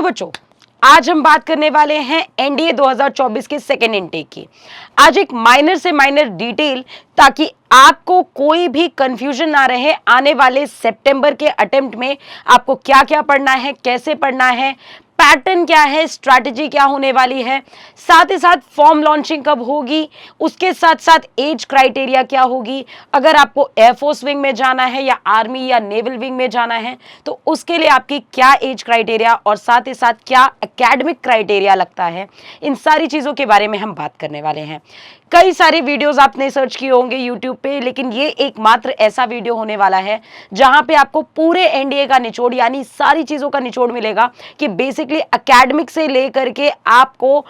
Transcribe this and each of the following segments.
तो बच्चों, आज हम बात करने वाले हैं एनडीए 2024 के सेकेंड इनटेक की। आज एक माइनर से माइनर डिटेल, ताकि आपको कोई भी कंफ्यूजन ना रहे आने वाले सितंबर के अटेम्प्ट में आपको क्या क्या पढ़ना है, कैसे पढ़ना है, पैटर्न क्या है, स्ट्रैटेजी क्या होने वाली है, साथ ही साथ फॉर्म लॉन्चिंग कब होगी, उसके साथ साथ एज क्राइटेरिया क्या होगी, अगर आपको एयरफोर्स विंग में जाना है या आर्मी या नेवल विंग में जाना है तो उसके लिए आपकी क्या एज क्राइटेरिया और साथ ही साथ क्या एकेडमिक क्राइटेरिया लगता है, इन सारी चीज़ों के बारे में हम बात करने वाले हैं। कई सारे वीडियोस आपने सर्च किए होंगे यूट्यूब पे, लेकिन ये एकमात्र ऐसा वीडियो होने वाला है जहां पे आपको पूरे एनडीए का निचोड़ यानी सारी चीज़ों का निचोड़ मिलेगा कि बेसिकली एकेडमिक से लेकर के आपको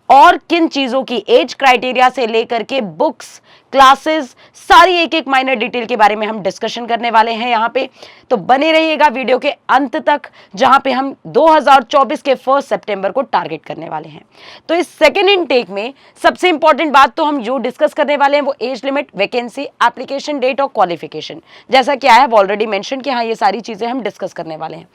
और किन चीज़ों की एज क्राइटेरिया से लेकर के बुक्स, क्लासेस, सारी एक एक माइनर डिटेल के बारे में हम डिस्कशन करने वाले हैं यहाँ पे। तो बने रहिएगा वीडियो के अंत तक, जहाँ पे हम 2024 के 1 सितंबर को टारगेट करने वाले हैं। तो इस सेकेंड इनटेक में सबसे इंपॉर्टेंट बात तो हम जो डिस्कस करने वाले हैं वो age limit, vacancy, application date और क्वालिफिकेशन। जैसा कि आया ऑलरेडी मेंशन कि हाँ, ये सारी चीज़ें हम डिस्कस करने वाले हैं।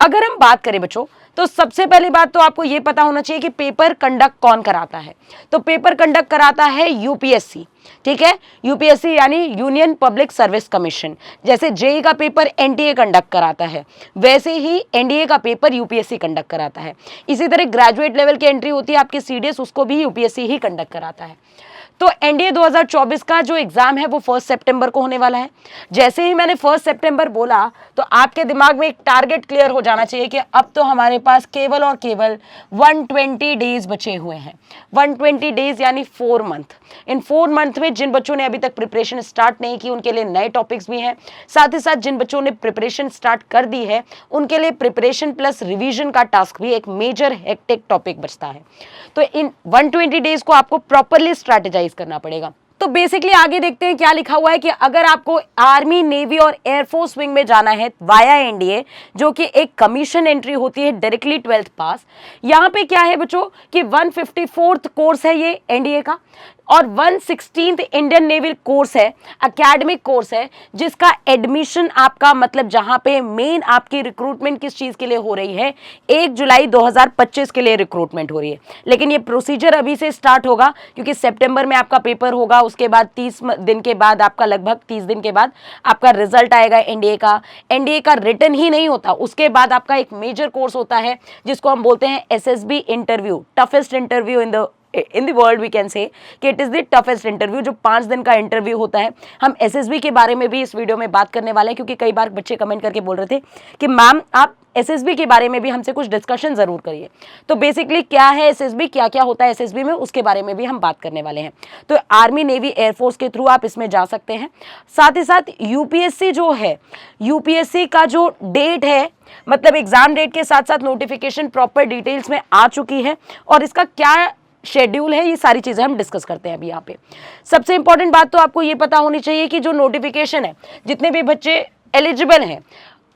अगर हम बात करें बच्चों, तो सबसे पहली बात तो आपको ये पता होना चाहिए कि पेपर कंडक्ट कौन कराता है। तो पेपर कंडक्ट कराता है यूपीएससी, ठीक है। यूपीएससी यानी यूनियन पब्लिक सर्विस कमीशन। जैसे जेई का पेपर एनटीए कंडक्ट कराता है, वैसे ही एनडीए का पेपर यूपीएससी कंडक्ट कराता है। इसी तरह ग्रेजुएट लेवल की एंट्री होती है आपकी सीडीएस, उसको भी यूपीएससी ही कंडक्ट कराता है। तो एनडीए 2024 का जो एग्जाम है वो 1 सितंबर को होने वाला है। जैसे ही मैंने 1 सितंबर बोला तो आपके दिमाग में एक टारगेट क्लियर हो जाना चाहिए कि अब तो हमारे पास केवल और केवल 120 डेज बचे हुए हैं। 120 डेज यानी 4 मंथ। इन 4 मंथ में जिन बच्चों ने अभी तक प्रिपरेशन स्टार्ट नहीं की उनके लिए नए टॉपिक्स भी हैं, साथ ही साथ जिन बच्चों ने प्रिपरेशन स्टार्ट कर दी है उनके लिए प्रिपरेशन प्लस रिवीजन का टास्क भी एक मेजर हेक्टिक टॉपिक बचता है। तो इन 120 डेज को आपको प्रॉपरली स्ट्रैटेजाइज करना पड़ेगा। तो बेसिकली आगे देखते हैं क्या लिखा हुआ है कि अगर आपको आर्मी, नेवी और एयरफोर्स विंग में जाना है वाया एनडीए, जो कि एक कमीशन एंट्री होती है डायरेक्टली 12th पास, यहाँ पे क्या है बच्चों कि 154th कोर्स है ये एनडीए का और 116th इंडियन नेवल कोर्स है, एकेडमिक कोर्स है, जिसका एडमिशन आपका मतलब जहां पे मेन आपकी रिक्रूटमेंट किस चीज के लिए हो रही है, 1 जुलाई 2025 के लिए रिक्रूटमेंट हो रही है। लेकिन ये प्रोसीजर अभी से स्टार्ट होगा क्योंकि सितंबर में आपका पेपर होगा, उसके बाद 30 दिन के बाद आपका लगभग 30 दिन के बाद आपका रिजल्ट आएगा एनडीए का। एनडीए का रिटर्न ही नहीं होता, उसके बाद आपका एक मेजर कोर्स होता है जिसको हम बोलते हैं SSB interview, toughest interview in the world we can say कि it is the toughest interview, जो 5 दिन का इंटरव्यू होता है। हम एसएसबी के बारे में भी इस वीडियो में बात करने वाले हैं क्योंकि कई बार बच्चे कमेंट करके बोल रहे थे कि मैम आप एसएसबी के बारे में भी हमसे कुछ डिस्कशन ज़रूर करिए। तो बेसिकली क्या है एसएसबी, क्या क्या होता है एसएसबी में, उसके बारे में भी हम बात करने वाले हैं। तो आर्मी, नेवी, एयरफोर्स के थ्रू आप इसमें जा सकते हैं। साथ ही साथ यूपीएससी जो है, यूपीएससी का जो डेट है, मतलब एग्जाम डेट के साथ साथ नोटिफिकेशन प्रॉपर डिटेल्स में आ चुकी है और इसका क्या शेड्यूल है, ये सारी चीज़ें हम डिस्कस करते हैं अभी यहाँ पे। सबसे इंपॉर्टेंट बात तो आपको ये पता होनी चाहिए कि जो नोटिफिकेशन है, जितने भी बच्चे एलिजिबल हैं,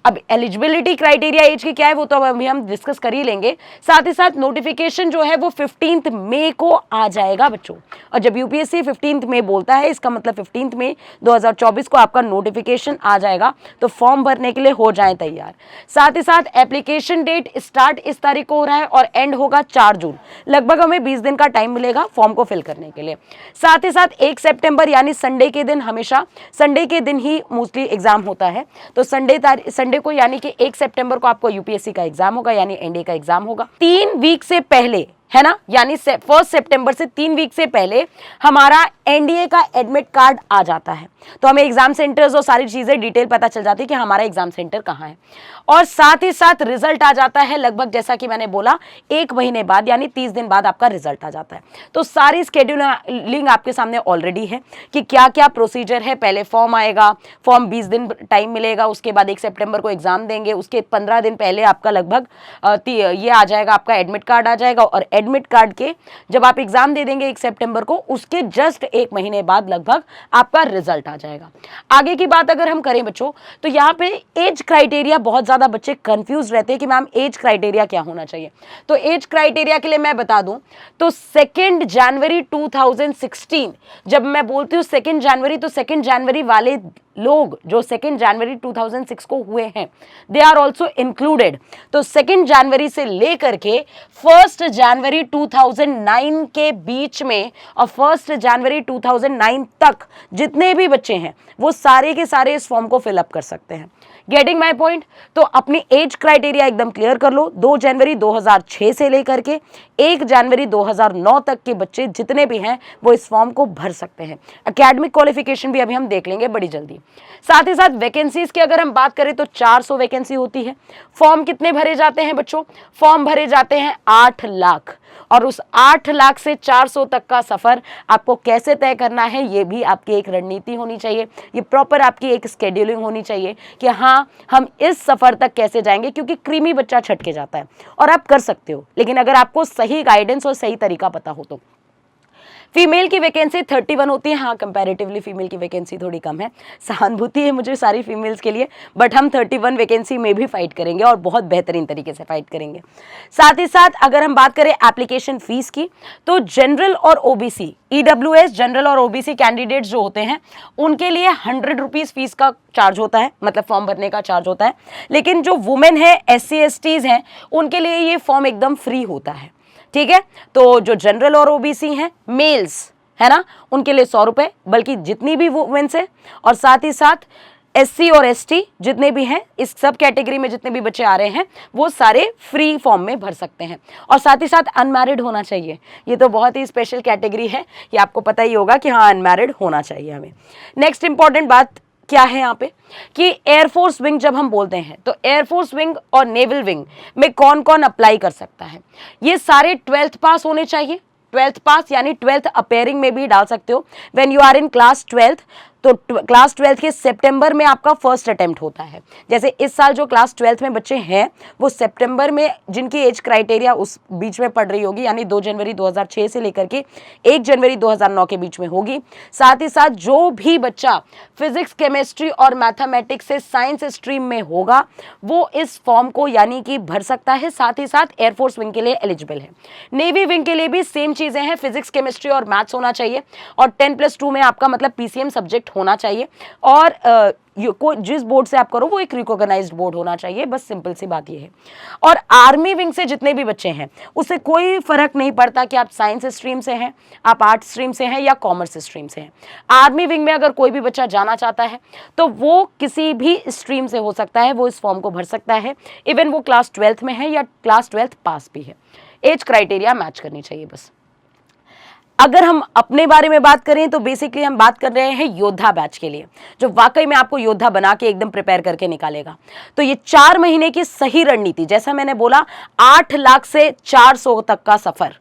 अब एलिजिबिलिटी क्राइटेरिया एज की क्या है वो तो अभी हम डिस्कस कर ही लेंगे। साथ ही साथ नोटिफिकेशन जो है वो 15 मई को आ जाएगा बच्चों। और जब यूपीएससी 15 मई बोलता है, इसका मतलब 15 मई 2024 को आपका नोटिफिकेशन आ जाएगा। तो फॉर्म भरने के लिए हो जाएं तैयार। साथ ही साथ एप्लीकेशन डेट स्टार्ट इस तारीख को हो रहा है और एंड होगा 4 जून। लगभग हमें 20 दिन का टाइम मिलेगा फॉर्म को फिल करने के लिए। साथ ही साथ 1 सितंबर यानी संडे के दिन, हमेशा संडे के दिन ही मोस्टली एग्जाम होता है। तो संडे को यानी कि 1 सितंबर को आपको यूपीएससी का एग्जाम होगा, यानी एनडीए का एग्जाम होगा। 3 वीक से पहले, है ना, यानी 1 सितंबर से 3 वीक से पहले हमारा एनडीए का एडमिट कार्ड आ जाता है। तो हमें एग्जाम सेंटर्स और सारी चीजें डिटेल पता चल जाती है कि हमारा एग्जाम सेंटर कहाँ है। और साथ ही साथ रिजल्ट आ जाता है लगभग, जैसा कि मैंने बोला, 1 महीने बाद यानी 30 दिन बाद आपका रिजल्ट आ जाता है। तो सारी स्केड्यूलिंग आपके सामने ऑलरेडी है कि क्या क्या प्रोसीजर है। पहले फॉर्म आएगा, फॉर्म 20 दिन टाइम मिलेगा, उसके बाद 1 सितंबर को एग्जाम देंगे, उसके 15 दिन पहले आपका लगभग ये आ जाएगा, आपका एडमिट कार्ड आ जाएगा। और एडमिट कार्ड के जब आप एग्जाम दे देंगे 1 सितंबर को, उसके जस्ट 1 महीने बाद लगभग आपका रिजल्ट आ जाएगा। आगे की बात अगर हम करें बच्चों, तो यहाँ पे एज क्राइटेरिया, बहुत ज्यादा बच्चे कंफ्यूज रहते हैं कि मैम एज क्राइटेरिया क्या होना चाहिए। तो एज क्राइटेरिया के लिए मैं बता दूं तो 2 जनवरी 2016, जब मैं बोलती हूँ 2 जनवरी, तो 2 जनवरी वाले लोग जो 2 जनवरी 2006 को हुए हैं, दे आर ऑल्सो इंक्लूडेड। तो 2 जनवरी से लेकर के 1 जनवरी 2009 के बीच में और 1 जनवरी 2009 तक जितने भी बच्चे हैं वो सारे के सारे इस फॉर्म को फिलअप कर सकते हैं। Getting my point? तो अपनी एज क्राइटेरिया एकदम क्लियर कर लो। 2 जनवरी 2006 से लेकर के 1 जनवरी 2009 तक के बच्चे जितने भी हैं वो इस फॉर्म को भर सकते हैं। एकेडमिक क्वालिफिकेशन भी अभी हम देख लेंगे बड़ी जल्दी। साथ ही साथ वैकेंसीज की अगर हम बात करें तो 400 वैकेंसी होती है। फॉर्म कितने भरे जाते हैं बच्चों? फॉर्म भरे जाते हैं 8 लाख, और उस 8 लाख से 400 तक का सफर आपको कैसे तय करना है ये भी आपकी एक रणनीति होनी चाहिए। ये प्रॉपर आपकी एक स्केड्यूलिंग होनी चाहिए कि हाँ हम इस सफर तक कैसे जाएंगे, क्योंकि क्रीमी बच्चा छटके जाता है और आप कर सकते हो, लेकिन अगर आपको सही गाइडेंस और सही तरीका पता हो तो। फीमेल की वैकेंसी 31 होती है। हाँ, कंपैरेटिवली फीमेल की वैकेंसी थोड़ी कम है। सहानुभूति है मुझे सारी फीमेल्स के लिए, बट हम 31 वैकेंसी में भी फाइट करेंगे और बहुत बेहतरीन तरीके से फाइट करेंगे। साथ ही साथ अगर हम बात करें एप्लीकेशन फीस की, तो जनरल और ओबीसी, ईडब्ल्यूएस जनरल और ओबीसी कैंडिडेट्स जो होते हैं उनके लिए 100 रुपीज़ फीस का चार्ज होता है, मतलब फॉर्म भरने का चार्ज होता है। लेकिन जो वुमेन है, SC/STs हैं, उनके लिए ये फॉर्म एकदम फ्री होता है। ठीक है, तो जो जनरल और ओबीसी हैं, मेल्स है ना, उनके लिए 100 रुपए, बल्कि जितनी भी वुमेन्स हैं, और साथ ही साथ SC और ST जितने भी हैं, इस सब कैटेगरी में जितने भी बच्चे आ रहे हैं वो सारे फ्री फॉर्म में भर सकते हैं। और साथ ही साथ अनमैरिड होना चाहिए। ये तो बहुत ही स्पेशल कैटेगरी है, ये आपको पता ही होगा कि हाँ अनमैरिड होना चाहिए हमें। नेक्स्ट इंपॉर्टेंट बात क्या है यहाँ पे कि एयरफोर्स विंग जब हम बोलते हैं तो एयरफोर्स विंग और नेवल विंग में कौन कौन अप्लाई कर सकता है? ये सारे 12th पास होने चाहिए। 12th पास यानी 12th अपेयरिंग में भी डाल सकते हो। When you are in class 12th, तो क्लास 12th के सितंबर में आपका फर्स्ट अटेम्प्ट होता है। जैसे इस साल जो क्लास 12th में बच्चे हैं वो सितंबर में, जिनकी एज क्राइटेरिया उस बीच में पड़ रही होगी, यानी 2 जनवरी 2006 से लेकर के 1 जनवरी 2009 के बीच में होगी। साथ ही साथ जो भी बच्चा फिजिक्स, केमिस्ट्री और मैथमेटिक्स से साइंस स्ट्रीम में होगा वो इस फॉर्म को यानी कि भर सकता है। साथ ही साथ एयरफोर्स विंग के लिए एलिजिबल है। नेवी विंग के लिए भी सेम चीज़ें हैं, फिजिक्स, केमिस्ट्री और मैथ्स होना चाहिए, और 10+2 में आपका मतलब PCM सब्जेक्ट होना चाहिए, और जिस बोर्ड से आप करो वो एक रिकॉग्नाइज्ड बोर्ड होना चाहिए। बस सिंपल सी बात ये है। और आर्मी विंग से जितने भी बच्चे हैं उससे कोई फर्क नहीं पड़ता कि आप साइंस स्ट्रीम से हैं, आप आर्ट स्ट्रीम से हैं या कॉमर्स स्ट्रीम से हैं। आर्मी विंग में अगर कोई भी बच्चा जाना चाहता है तो वो किसी भी स्ट्रीम से हो सकता है, वो इस फॉर्म को भर सकता है। इवन वो क्लास 12th में है या क्लास 12th पास भी है। एज क्राइटेरिया मैच करनी चाहिए बस। अगर हम अपने बारे में बात करें तो बेसिकली हम बात कर रहे हैं योद्धा बैच के लिए, जो वाकई में आपको योद्धा बना के एकदम प्रिपेयर करके निकालेगा। तो ये 4 महीने की सही रणनीति, जैसा मैंने बोला 8 लाख से 400 तक का सफर,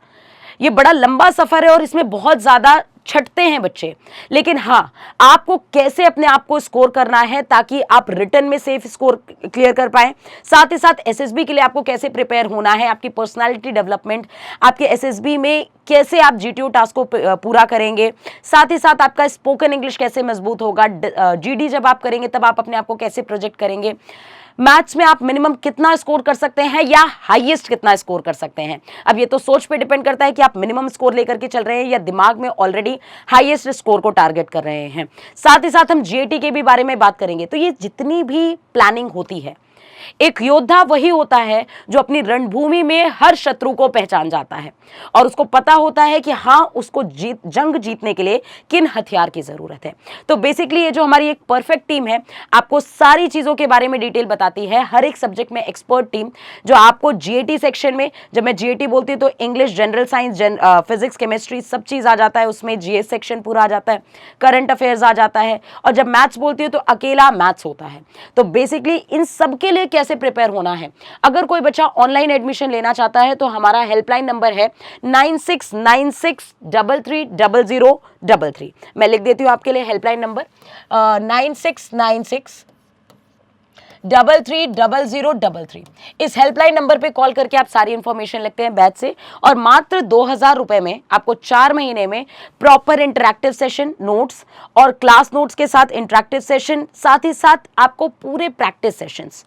ये बड़ा लंबा सफर है और इसमें बहुत ज्यादा छटते हैं बच्चे। लेकिन हाँ, आपको कैसे अपने आप को स्कोर करना है ताकि आप रिटर्न में सेफ स्कोर क्लियर कर पाएं। साथ ही साथ SSB के लिए आपको कैसे प्रिपेयर होना है, आपकी पर्सनालिटी डेवलपमेंट, आपके SSB में कैसे आप GTO टास्क को पूरा करेंगे, साथ ही साथ आपका स्पोकन इंग्लिश कैसे मजबूत होगा, GD जब आप करेंगे तब आप अपने आप को कैसे प्रोजेक्ट करेंगे, मैथ्स में आप मिनिमम कितना स्कोर कर सकते हैं या हाईएस्ट कितना स्कोर कर सकते हैं। अब ये तो सोच पे डिपेंड करता है कि आप मिनिमम स्कोर लेकर के चल रहे हैं या दिमाग में ऑलरेडी हाईएस्ट स्कोर को टारगेट कर रहे हैं। साथ ही साथ हम GAT के भी बारे में बात करेंगे। तो ये जितनी भी प्लानिंग होती है, एक योद्धा वही होता है जो अपनी रणभूमि में हर शत्रु को पहचान जाता है और उसको पता होता है कि हाँ उसको जंग जीतने के लिए किन हथियार की जरूरत है। तो बेसिकली ये जो हमारी एक परफेक्ट टीम है आपको सारी चीजों के बारे में डिटेल बताती है, हर एक सब्जेक्ट में एक्सपर्ट टीम जो आपको GAT सेक्शन में, जब मैं GAT बोलती हूँ तो English, general science, physics, chemistry सब चीज आ जाता है, उसमें GS सेक्शन पूरा आ जाता है, करंट अफेयर्स आ जाता है, और जब मैथ्स बोलती हूँ तो अकेला मैथ्स होता है। तो बेसिकली इन सब के लिए कैसे प्रिपेयर होना है। अगर कोई बच्चा ऑनलाइन एडमिशन लेना चाहता है तो हमारा हेल्पलाइन नंबर है 9696330033। मैं लिख देती हूं आपके लिए हेल्पलाइन नंबर 9696330033। इस हेल्पलाइन नंबर पे कॉल करके आप सारी इंफॉर्मेशन लिखते हैं बैच से, और मात्र 2000 रुपए में आपको 4 महीने में प्रॉपर इंटरैक्टिव सेशन, नोट्स और क्लास नोट्स के साथ इंटरैक्टिव सेशन, साथ ही साथ आपको पूरे प्रैक्टिस सेशंस,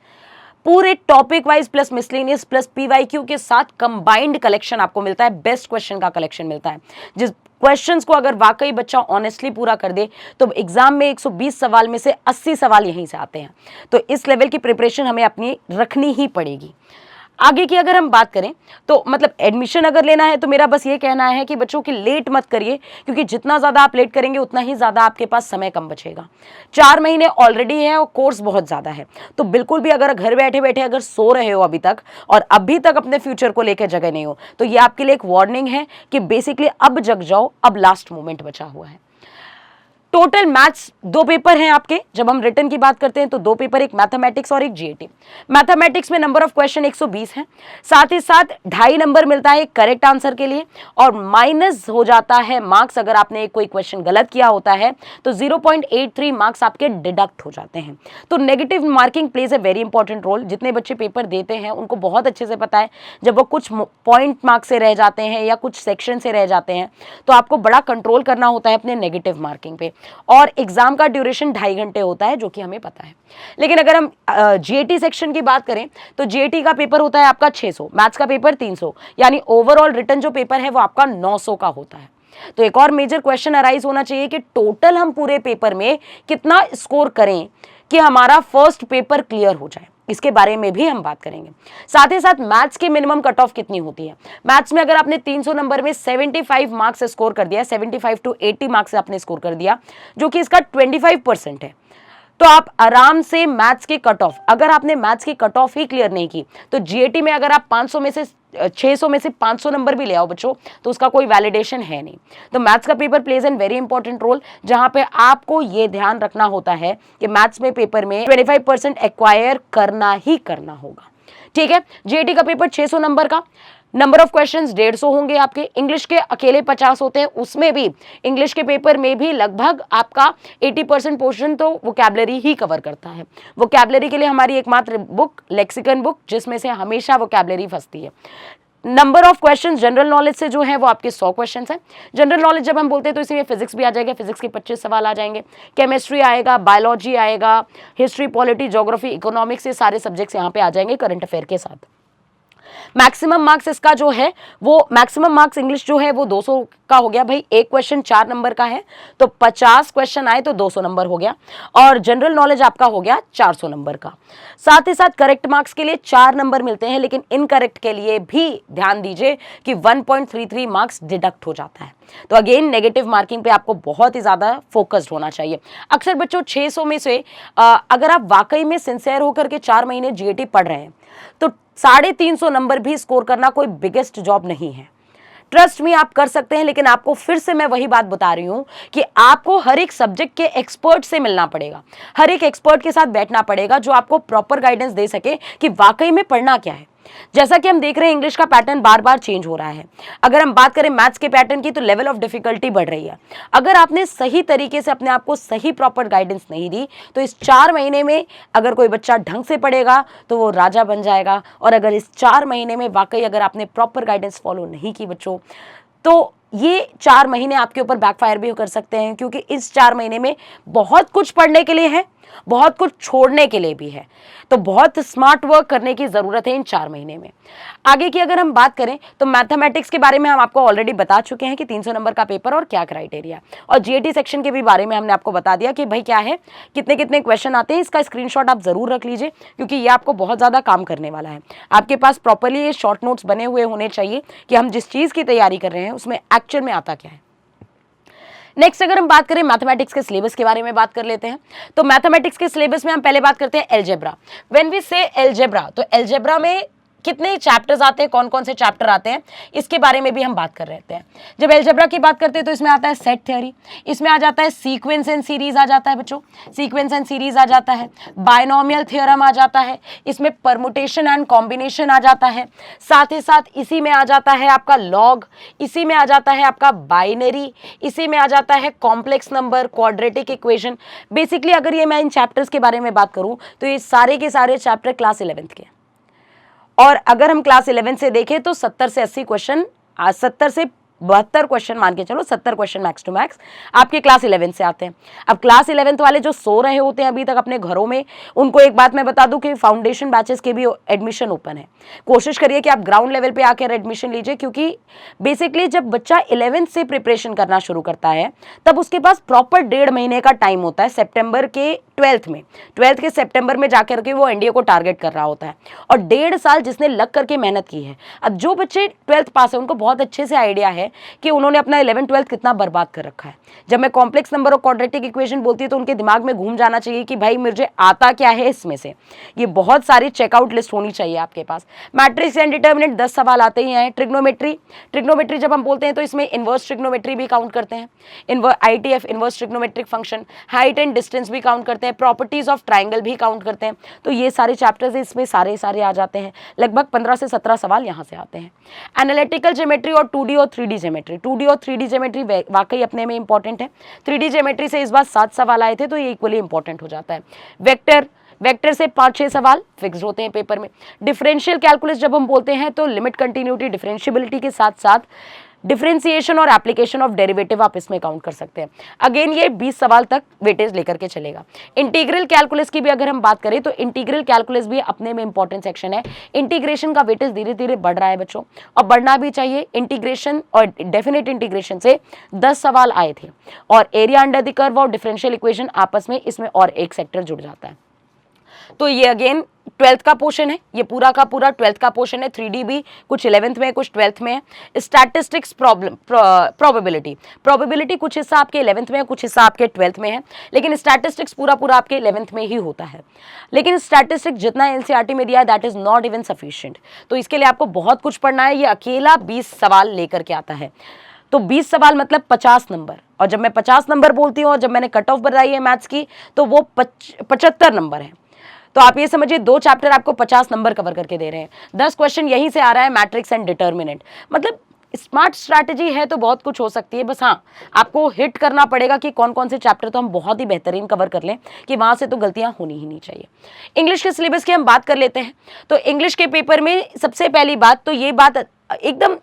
पूरे topic wise plus miscellaneous plus PYQ के साथ कंबाइंड कलेक्शन आपको मिलता है, बेस्ट क्वेश्चन का कलेक्शन मिलता है। जिस क्वेश्चंस को अगर वाकई बच्चा ऑनेस्टली पूरा कर दे तो एग्जाम में 120 सवाल में से 80 सवाल यहीं से आते हैं। तो इस लेवल की प्रिपरेशन हमें अपनी रखनी ही पड़ेगी। आगे की अगर हम बात करें तो मतलब एडमिशन अगर लेना है तो मेरा बस ये कहना है कि बच्चों की लेट मत करिए, क्योंकि जितना ज़्यादा आप लेट करेंगे उतना ही ज़्यादा आपके पास समय कम बचेगा। 4 महीने ऑलरेडी है और कोर्स बहुत ज़्यादा है, तो बिल्कुल भी अगर घर बैठे बैठे अगर सो रहे हो अभी तक और अभी तक अपने फ्यूचर को लेकर जगह नहीं हो, तो ये आपके लिए एक वार्निंग है कि बेसिकली अब जग जाओ, अब लास्ट मोमेंट बचा हुआ है। टोटल मैथ्स 2 पेपर हैं आपके। जब हम रिटन की बात करते हैं तो 2 पेपर, एक मैथमेटिक्स और एक जीएटी। मैथमेटिक्स में नंबर ऑफ क्वेश्चन 120 है, साथ ही साथ 2.5 नंबर मिलता है करेक्ट आंसर के लिए, और माइनस हो जाता है मार्क्स अगर आपने कोई क्वेश्चन गलत किया होता है तो 0.83 मार्क्स आपके डिडक्ट हो जाते हैं। तो negative marking plays a very important role. जितने बच्चे पेपर देते हैं उनको बहुत अच्छे से पता है, जब वो कुछ पॉइंट मार्क्स से रह जाते हैं या कुछ सेक्शन से रह जाते हैं तो आपको बड़ा कंट्रोल करना होता है अपने नेगेटिव मार्किंग पे। और एग्जाम का ड्यूरेशन 2.5 घंटे होता है, जो कि हमें पता है। लेकिन अगर हम जीएटी सेक्शन की बात करें तो जीएटी का पेपर होता है आपका 600, मैथ्स का पेपर 300, यानी ओवरऑल रिटन जो पेपर है वो आपका 900 का होता है। तो एक और मेजर क्वेश्चन अराइज होना चाहिए कि टोटल हम पूरे पेपर में कितना स्कोर करें कि हमारा फर्स्ट पेपर क्लियर हो जाए, इसके बारे में भी हम बात करेंगे। साथ ही साथ मैथ्स की मिनिमम कट ऑफ कितनी होती है। मैथ्स में अगर आपने 300 नंबर में 75 मार्क्स स्कोर कर दिया, 75 to 80 मार्क्स आपने स्कोर कर दिया, जो कि इसका 25% है, तो आप आराम से मैथ्स की कट ऑफ, अगर आपने मैथ्स की कट ऑफ ही क्लियर नहीं की तो जीएटी में अगर आप 500 में से 600 में से 500 नंबर भी ले आओ बच्चों, तो उसका कोई वैलिडेशन है नहीं। तो मैथ्स का paper plays an very important role, जहां पे आपको ये ध्यान रखना होता है कि मैथ्स में पेपर में 25% एक्वायर करना ही करना होगा। ठीक है, जीएटी का पेपर 600 नंबर का, नंबर ऑफ क्वेश्चंस 150 होंगे आपके। इंग्लिश के अकेले 50 होते हैं, उसमें भी इंग्लिश के पेपर में भी लगभग आपका 80% पोर्शन तो वोकैबुलरी ही कवर करता है। वोकैबुलरी के लिए हमारी एकमात्र बुक लेक्सिकन बुक, जिसमें से हमेशा वोकैबुलरी फंसती है। Number of questions general knowledge से जो है वो आपके 100 क्वेश्चंस हैं। जनरल नॉलेज जब हम बोलते हैं तो इसी में फिजिक्स भी आ जाएगा, फिजिक्स के 25 सवाल आ जाएंगे, केमिस्ट्री आएगा, बायोलॉजी आएगा, हिस्ट्री, पॉलिटी, ज्योग्राफी, इकोनॉमिक्स, ये सारे सब्जेक्ट्स यहाँ पे आ जाएंगे करंट अफेयर के साथ। मैक्सिमम मार्क्स इसका जो है वो मैक्सिमम मार्क्स इंग्लिश जो है वो 200 का हो गया भाई। एक क्वेश्चन 4 नंबर का है तो 50 क्वेश्चन आए तो 200 नंबर हो गया, और जनरल नॉलेज आपका हो गया 400 नंबर का। साथ ही साथ करेक्ट मार्क्स के लिए 4 नंबर मिलते हैं, लेकिन इनकरेक्ट के लिए भी ध्यान दीजिए कि 1.33 मार्क्स डिडक्ट हो जाता है। तो अगेन नेगेटिव मार्किंग पे आपको बहुत ही ज्यादा फोकस्ड होना चाहिए। अक्सर बच्चों 600 में से अगर आप वाकई में सिंसियर होकर के 4 महीने जीएटी पढ़ रहे हैं तो 350 नंबर भी स्कोर करना कोई बिगेस्ट जॉब नहीं है। ट्रस्ट में आप कर सकते हैं, लेकिन आपको फिर से मैं वही बात बता रही हूं कि आपको हर एक सब्जेक्ट के एक्सपर्ट से मिलना पड़ेगा, हर एक एक्सपर्ट के साथ बैठना पड़ेगा जो आपको प्रॉपर गाइडेंस दे सके कि वाकई में पढ़ना क्या है। जैसा कि हम देख रहे हैं इंग्लिश का पैटर्न बार बार चेंज हो रहा है। अगर हम बात करें मैथ्स के पैटर्न की तो लेवल ऑफ डिफिकल्टी बढ़ रही है। अगर आपने सही तरीके से अपने आप को सही प्रॉपर गाइडेंस नहीं दी तो इस 4 महीने में अगर कोई बच्चा ढंग से पढ़ेगा तो वो राजा बन जाएगा, और अगर इस 4 महीने में वाकई अगर आपने प्रॉपर गाइडेंस फॉलो नहीं की बच्चों, तो ये 4 महीने आपके ऊपर बैकफायर भी कर सकते हैं, क्योंकि इस 4 महीने में बहुत कुछ पढ़ने के लिए है, बहुत कुछ छोड़ने के लिए भी है। तो बहुत स्मार्ट वर्क करने की जरूरत है इन 4 महीने में। आगे की अगर हम बात करें तो मैथमेटिक्स के बारे में हम आपको ऑलरेडी बता चुके हैं कि 300 नंबर का पेपर और क्या क्राइटेरिया, और जीएटी सेक्शन के भी बारे में हमने आपको बता दिया कि भाई क्या है, कितने कितने क्वेश्चन आते हैं। इसका स्क्रीनशॉट आप जरूर रख लीजिए, क्योंकि ये आपको बहुत ज्यादा काम करने वाला है। आपके पास प्रॉपरली ये शॉर्ट नोट्स बने हुए होने चाहिए कि हम जिस चीज की तैयारी कर रहे हैं उसमें एक्चुअल में आता क्या है। नेक्स्ट अगर हम बात करें मैथमेटिक्स के सिलेबस के बारे में बात कर लेते हैं, तो मैथमेटिक्स के सिलेबस में हम पहले बात करते हैं अलजेब्रा। व्हेन वी से अलजेब्रा, तो अलजेब्रा में कितने चैप्टर्स आते हैं, कौन कौन से चैप्टर आते हैं, इसके बारे में भी हम बात कर रहे हैं। जब अलजेब्रा की बात करते हैं तो इसमें आता है सेट थ्योरी, इसमें आ जाता है सीक्वेंस एंड सीरीज आ जाता है बच्चों, सीक्वेंस एंड सीरीज आ जाता है, बायनोमियल थ्योरम आ जाता है, इसमें परमुटेशन एंड कॉम्बिनेशन आ जाता है, साथ ही साथ इसी में आ जाता है आपका लॉग, इसी में आ जाता है आपका बाइनरी, इसी में आ जाता है complex number, quadratic equation. Basically अगर ये मैं इन चैप्टर्स के बारे में बात करूं तो ये सारे के सारे चैप्टर क्लास 11th के, और अगर हम क्लास 11 से देखें तो 70 से 80 क्वेश्चन 70 से 72 क्वेश्चन मान के चलो, 70 क्वेश्चन मैक्स टू मैक्स आपके क्लास 11 से आते हैं। अब क्लास 11th वाले जो सो रहे होते हैं अभी तक अपने घरों में, उनको एक बात मैं बता दूं कि फाउंडेशन बैचेस के भी एडमिशन ओपन है। कोशिश करिए कि आप ग्राउंड लेवल पे आकर एडमिशन लीजिए, क्योंकि बेसिकली जब बच्चा 11th से प्रिपरेशन करना शुरू करता है तब उसके पास प्रॉपर 1.5 महीने का टाइम होता है सितंबर के 12th के सितंबर में जाकर के वो एनडीए को टारगेट कर रहा होता है, और 1.5 साल जिसने लग करके मेहनत की है। अब जो बच्चे 12th पास है उनको बहुत अच्छे से आइडिया है कि उन्होंने अपना 11th-12th कितना बर्बाद कर रखा है। जब मैं कॉम्प्लेक्स नंबर और क्वाड्रेटिक इक्वेशन बोलती है तो उनके दिमाग में घूम जाना चाहिए कि भाई मुझे आता क्या है इसमें से। ये बहुत सारी चेकआउट लिस्ट होनी चाहिए आपके पास। मैट्रिक्स एंड डिटर्मिनेंट 10 सवाल आते ही हैं। ट्रिग्नोमेट्री जब हम बोलते हैं तो इसमें इनवर्स ट्रिग्नोमेट्री भी काउंट करते हैं, ITF inverse trigonometric function, height and distance भी काउंट करते हैं, प्रॉपर्टीज ऑफ ट्राइंगल भी काउंट करते हैं। तो ये सारे चैप्टर्स इसमें सारे आ जाते हैं। लगभग 15 से 17 सवाल यहाँ से आते हैं। एनालिटिकल ज्योमेट्री और 2D और 3D ज्योमेट्री, 2D और 3D ज्योमेट्री वाकई अपने में इंपॉर्टेंट है। 3D ज्योमेट्री से इस बार 7 सवाल आए थे तो ये इक्वली इंपॉर्टेंट हो जाता है। वेक्टर से 5-6 सवाल फिक्स होते हैं पेपर में। डिफरेंशियल कैलकुलस जब हम बोलते हैं तो लिमिट, कंटिन्यूटी, डिफरेंशियबिलिटी के साथ साथ डिफरेंशिएशन और एप्लीकेशन ऑफ डेरिवेटिव आप इसमें काउंट कर सकते हैं। अगेन ये 20 सवाल तक वेटेज लेकर के चलेगा। इंटीग्रल कैलकुलस की भी अगर हम बात करें तो इंटीग्रल कैलकुलस भी अपने में इंपॉर्टेंट सेक्शन है। इंटीग्रेशन का वेटेज धीरे धीरे बढ़ रहा है बच्चों, और बढ़ना भी चाहिए। इंटीग्रेशन और डेफिनेट इंटीग्रेशन से 10 सवाल आए थे, और एरिया अंडर द कर्व और डिफरेंशियल इक्वेशन आपस में इसमें और एक सेक्टर जुड़ जाता है। तो ये अगेन 12th का पोर्शन है, ये पूरा का पूरा 12th का पोर्शन है। 3D भी कुछ 11th में है, कुछ 12th में है। स्टैटिस्टिक्स, प्रोबेबिलिटी कुछ हिस्सा आपके 11th में है, कुछ हिस्सा आपके 12th में है, लेकिन स्टैटिस्टिक्स पूरा आपके 11th में ही होता है। लेकिन स्टैटिस्टिक्स जितना एनसीईआरटी में दिया है that is not even sufficient, तो इसके लिए आपको बहुत कुछ पढ़ना है। ये अकेला 20 सवाल लेकर के आता है, तो 20 सवाल मतलब 50 नंबर, और जब मैं 50 नंबर बोलती हूँ और जब मैंने कट ऑफ बताई है मैथ्स की तो वो 75 नंबर है। तो आप ये समझिए 2 चैप्टर आपको 50 नंबर कवर करके दे रहे हैं। 10 क्वेश्चन यहीं से आ रहा है, मैट्रिक्स एंड डिटर्मिनेंट। मतलब स्मार्ट स्ट्रैटेजी है तो बहुत कुछ हो सकती है, बस हाँ आपको हिट करना पड़ेगा कि कौन कौन से चैप्टर तो हम बहुत ही बेहतरीन कवर कर लें कि वहाँ से तो गलतियाँ होनी ही नहीं चाहिए। इंग्लिश के सिलेबस की हम बात कर लेते हैं। तो इंग्लिश के पेपर में सबसे पहली बात तो ये बात एकदम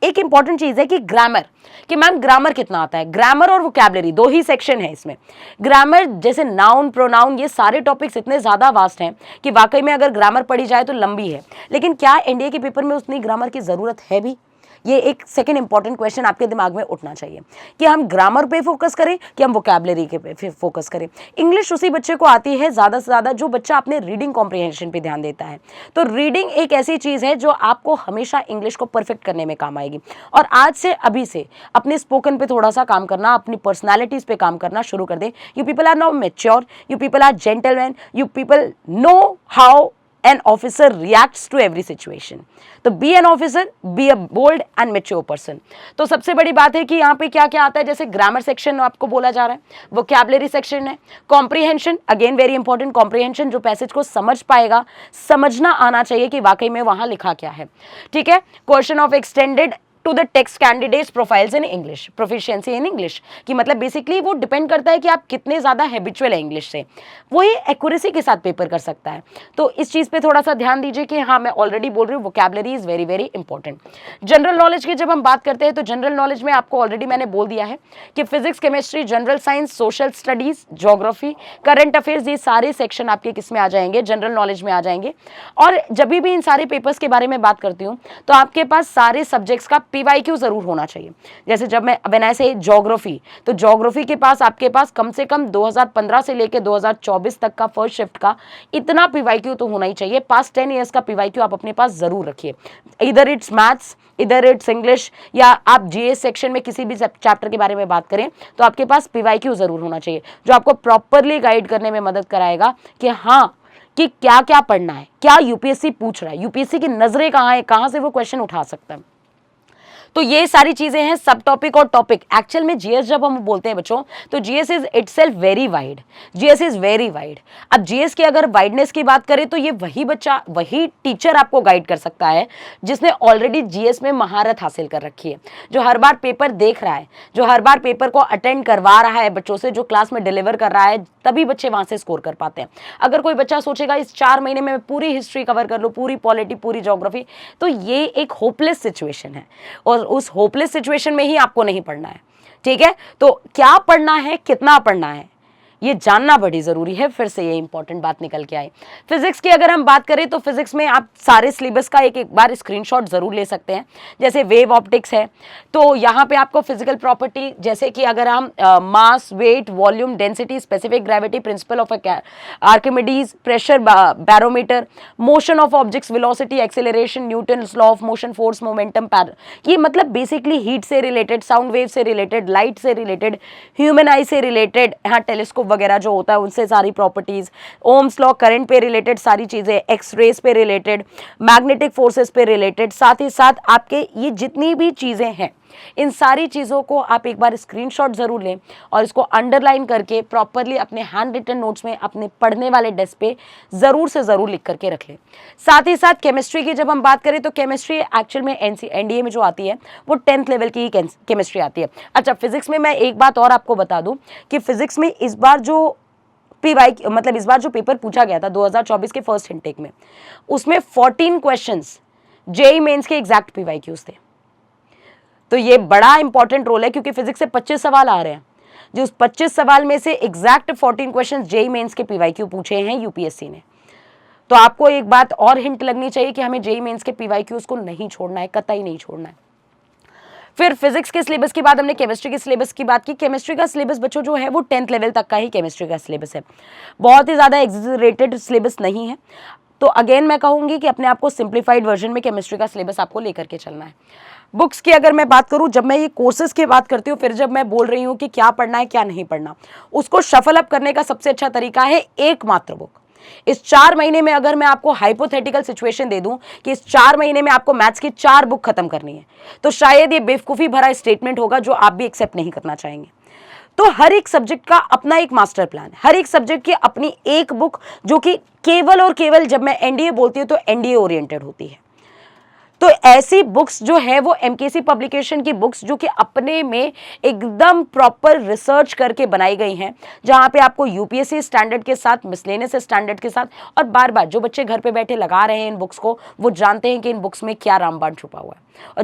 एक इंपॉर्टेंट चीज़ है कि ग्रामर, कि मैम ग्रामर कितना आता है। ग्रामर और वोकैबुलरी 2 ही सेक्शन है इसमें। ग्रामर जैसे नाउन, प्रोनाउन, ये सारे टॉपिक्स इतने ज़्यादा वास्ट हैं कि वाकई में अगर ग्रामर पढ़ी जाए तो लंबी है, लेकिन क्या एनडीए के पेपर में उतनी ग्रामर की ज़रूरत है भी? ये एक सेकंड इंपॉर्टेंट क्वेश्चन आपके दिमाग में उठना चाहिए कि हम ग्रामर पे फोकस करें कि हम वोकैबुलरी के पे फोकस करें। इंग्लिश उसी बच्चे को आती है ज़्यादा से ज़्यादा जो बच्चा अपने रीडिंग कॉम्प्रिहेंशन पे ध्यान देता है। तो रीडिंग एक ऐसी चीज़ है जो आपको हमेशा इंग्लिश को परफेक्ट करने में काम आएगी। और आज से अभी से अपने स्पोकन पे थोड़ा सा काम करना, अपनी पर्सनैलिटीज़ पे काम करना शुरू कर दें। You people are now mature, you people are gentleman, you people know how an officer reacts to every situation. तो be an officer, be a bold and mature person. तो सबसे बड़ी बात है कि यहाँ पे क्या क्या आता है, जैसे ग्रामर सेक्शन आपको बोला जा रहा है, वोकैबुलरी सेक्शन है, comprehension again very important, comprehension जो पैसेज को समझ पाएगा, समझना आना चाहिए कि वाकई में वहाँ लिखा क्या है। ठीक है, question of extended to the text candidates profiles in English, proficiency in English, कि मतलब बेसिकली वो डिपेंड करता है कि आप कितने ज़्यादा हैबिचुअल है इंग्लिश से, वही एक्यूरेसी के साथ पेपर कर सकता है। तो इस चीज़ पे थोड़ा सा ध्यान दीजिए कि हाँ मैं ऑलरेडी बोल रही हूँ vocabulary is very very important. General knowledge की जब हम बात करते हैं तो जनरल नॉलेज में आपको ऑलरेडी मैंने बोल दिया है कि physics, chemistry, general science, social studies, geography, current affairs, ये सारे सेक्शन आपके किस में आ जाएंगे, जनरल नॉलेज में आ जाएंगे। और जब भी इन सारे पेपर्स के बारे में बात करती हूँ तो आपके पास सारे सब्जेक्ट्स का PYQ जरूर होना चाहिए। जैसे जब मैं व्हेन आई से ज्योग्राफी, तो ज्योग्राफी के पास आपके पास कम से कम 2015 से लेकर 2024 तक का फर्स्ट शिफ्ट का इतना PYQ तो होना ही चाहिए। पास्ट 10 ईयर्स का PYQ आप अपने पास जरूर रखिए, इधर इट्स मैथ्स, इधर इट्स इंग्लिश, या आप GS सेक्शन में किसी भी चैप्टर के बारे में बात करें तो आपके पास PYQ जरूर होना चाहिए, जो आपको प्रॉपरली गाइड करने में मदद कराएगा कि हाँ कि क्या क्या पढ़ना है, क्या यूपीएससी पूछ रहा है, यूपीएससी की नजरें कहाँ है, कहाँ से वो क्वेश्चन उठा सकता है। तो ये सारी चीजें हैं, सब टॉपिक और टॉपिक। एक्चुअल में जीएस जब हम बोलते हैं बच्चों तो GS is itself very wide, GS is very wide. अब जीएस की अगर वाइडनेस की बात करें तो ये वही बच्चा, वही टीचर आपको गाइड कर सकता है जिसने ऑलरेडी जीएस में महारत हासिल कर रखी है, जो हर बार पेपर देख रहा है, जो हर बार पेपर को अटेंड करवा रहा है बच्चों से, जो क्लास में डिलीवर कर रहा है, तभी बच्चे वहां से स्कोर कर पाते हैं। अगर कोई बच्चा सोचेगा इस 4 महीने में मैं पूरी हिस्ट्री कवर कर लूँ, पूरी पॉलिटी, पूरी ज्योग्राफी, तो ये एक होपलेस सिचुएशन है। और उस होपलेस सिचुएशन में ही आपको नहीं पढ़ना है, ठीक है। तो क्या पढ़ना है, कितना पढ़ना है, ये जानना बड़ी जरूरी है। फिर से ये इंपॉर्टेंट बात निकल के आई। फिजिक्स की अगर हम बात करें तो फिजिक्स में आप सारे सिलेबस का एक बार स्क्रीनशॉट जरूर ले सकते हैं। जैसे वेव ऑप्टिक्स है तो यहाँ पे आपको फिजिकल प्रॉपर्टी, जैसे कि अगर हम mass, weight, volume, density, specific gravity, principle of Archimedes, pressure barometer, motion of objects, velocity, acceleration, Newton's law of motion, force, momentum, ये मतलब बेसिकली हीट से रिलेटेड, साउंड वेव से रिलेटेड, लाइट से related, human eye से related, यहाँ telescope वगैरह जो होता है उनसे सारी प्रॉपर्टीज, ओम्स लॉ, करंट पे रिलेटेड सारी चीजें, एक्स रेस पे रिलेटेड, मैग्नेटिक फोर्सेस पे रिलेटेड, साथ ही साथ आपके ये जितनी भी चीजें हैं इन सारी चीजों को आप एक बार स्क्रीनशॉट जरूर लें और इसको अंडरलाइन करके प्रॉपरली अपने हैंड रिटन नोट्स में अपने पढ़ने वाले डेस्क पे जरूर से जरूर लिख करके रख लें। साथ ही साथ केमिस्ट्री की जब हम बात करें तो केमिस्ट्री एक्चुअल में एनडीए में जो आती है वो 10th लेवल की ही केमिस्ट्री आती है। अच्छा, फिजिक्स में मैं एक बात और आपको बता दूं कि फिजिक्स में इस बार जो मतलब इस बार जो पेपर पूछा गया था 2024 के फर्स्ट इनटेक में, उसमें 14 क्वेश्चंस जेईई मेंस के एग्जैक्ट पीवाईक्यूज थे। तो ये बड़ा इंपॉर्टेंट रोल है क्योंकि फिजिक्स से 25 सवाल आ रहे हैं, जो उस 25 सवाल में से एग्जैक्ट 14 क्वेश्चन जेईई मेंस के पीवाईक्यू पूछे हैं यूपीएससी ने। तो आपको एक बात और हिंट लगनी चाहिए कि हमें जेईई मेंस के पीवाईक्यूज को नहीं छोड़ना है, कतई नहीं छोड़ना है। फिर फिजिक्स के सिलेबस के बाद हमने केमिस्ट्री के सिलेबस की बात की। केमिस्ट्री का सिलेबस बच्चों जो है वो 10th लेवल तक का ही केमिस्ट्री का सिलेबस है, बहुत ही ज़्यादा एक्सरेटेड सिलेबस नहीं है। तो अगेन मैं कहूँगी कि अपने आप को सिंप्लीफाइड वर्जन में केमिस्ट्री का सिलेबस आपको लेकर के चलना है। बुक्स की अगर मैं बात करूँ, जब मैं ये कोर्सेज की बात करती हूँ, फिर जब मैं बोल रही हूँ कि क्या पढ़ना है क्या नहीं पढ़ना, उसको शफल अप करने का सबसे अच्छा तरीका है एकमात्र बुक। इस 4 महीने में अगर मैं आपको हाइपोथेटिकल सिचुएशन दे दूं कि इस 4 महीने में आपको मैथ्स की 4 बुक खत्म करनी है, तो शायद ये बेवकूफ़ी भरा स्टेटमेंट होगा जो आप भी एक्सेप्ट नहीं करना चाहेंगे। तो हर एक सब्जेक्ट का अपना एक मास्टर प्लान, हर एक सब्जेक्ट की अपनी एक बुक, जो कि केवल और केवल जब मैं एनडीए बोलती हूँ तो एनडीए ओरिएंटेड होती है। तो ऐसी बुक्स जो है वो एमकेसी पब्लिकेशन की बुक्स जो कि अपने में एकदम प्रॉपर रिसर्च करके बनाई गई हैं, जहां पे आपको यूपीएससी स्टैंडर्ड के साथ, मिसलेनियस स्टैंडर्ड के साथ, और बार बार जो बच्चे घर पे बैठे लगा रहे हैं इन बुक्स को, वो जानते हैं कि इन बुक्स में क्या रामबाण छुपा हुआ है। और